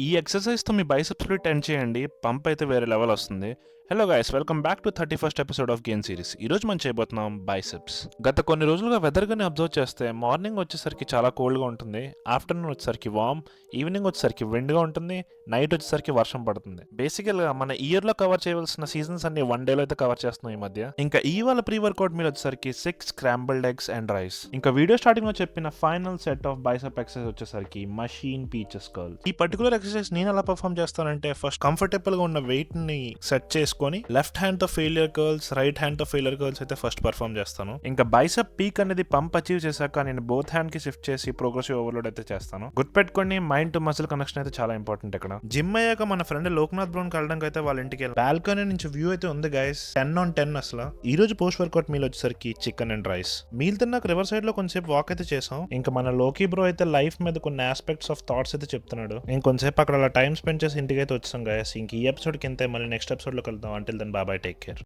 ఈ ఎక్సర్సైజ్‌తో మీ బైసెప్స్‌ని టెండ్ చేయండి. పంప్ అయితే వేరే లెవెల్ వస్తుంది. Hello guys, welcome back to 31st episode of gain series. ఈరోజు మనం చేయబోతున్నాం బైసెప్స్. గత కొన్ని రోజులుగా వెదర్‌గాని అబ్జర్వ్ చేస్తే మార్నింగ్ వచ్చేసరికి చాలా కోల్డ్‌గా ఉంటుంది. ఆఫ్టర్‌నూన్ వచ్చేసరికి వార్మ్, ఈవినింగ్ వచ్చేసరికి విండ్‌గా ఉంటుంది. నైట్ వచ్చేసరికి వర్షం పడుతుంది. బేసికల్‌గా మన ఇయర్‌లో కవర్ చేయవలసిన సీజన్స్ అన్ని వన్ డేలో అయితే కవర్ చేస్తున్నాం ఈ మధ్య. ఇంకా ఇవాళ ప్రీ వర్కౌట్ మీల్ వచ్చేసరికి 6 స్క్రాంబుల్డ్ ఎగ్స్ అండ్ రైస్. ఇంకా వీడియో స్టార్టింగ్‌లో చెప్పిన final set of bicep exercise వచ్చేసరికి మషీన్ పీచెస్ కర్ల్. ఈ పర్టికులర్ ఎక్సర్సైజ్ నేను ఎలా పర్ఫామ్ చేస్తానంటే ఫస్ట్ కంఫర్టబుల్ గా ఉన్న వెయిట్ ని సెట్ చేసుకొని లెఫ్ట్ హ్యాండ్ తో ఫెయిలియర్ కర్ల్స్, రైట్ హ్యాండ్ తో ఫెయిలియర్ కర్ల్స్ అయితే ఫస్ట్ పర్ఫామ్ చేస్తాను. ఇంకా బైసెప్ పీక్ అనేది పంప్ అచీవ్ చేశాక నేను బోత్ హ్యాండ్ కి షిఫ్ట్ చేసి ప్రోగ్రెసివ్ ఓవర్లోడ్ అయితే చేస్తాను. గుర్తుపెట్టుకోండి, మైండ్ టు మజిల్ కనెక్షన్ అయితే చాలా ఇంపార్టెంట్ ఇక్కడ. జిమ్ అయ్యాక మన ఫ్రెండ్ లోక్నాథ్ బ్రౌన్ కలడానికి అయితే వాళ్ళ ఇంటికి వెళ్ళి బాల్కనీ నుంచి వ్యూ అయితే ఉంది గైస్. 10/10 అసలు. ఈ రోజు పోస్ట్ వర్కౌట్ మీల్ వచ్చేసరికి చికెన్ అండ్ రైస్. మీల్ తిన్నాక రివర్ సైడ్ లో కొంచెంసేపు వాక్ అయితే చేసాం. ఇంకా మన లోకీ బ్రో అయితే లైఫ్ మీద కొన్ని ఆస్పెక్ట్స్ ఆఫ్ థాట్స్ అయితే చెప్తున్నాడు. ఇంకొంచెంసేపు అక్కడ అలా టైం స్పెండ్ చేసి ఇంటికి అయితే వచ్చాం గైస్. ఇంక ఈ ఎపిసోడ్ కింద మళ్ళీ నెక్స్ట్ ఎపిసోడ్ లో కలుద్దాం. Until then bye, take care.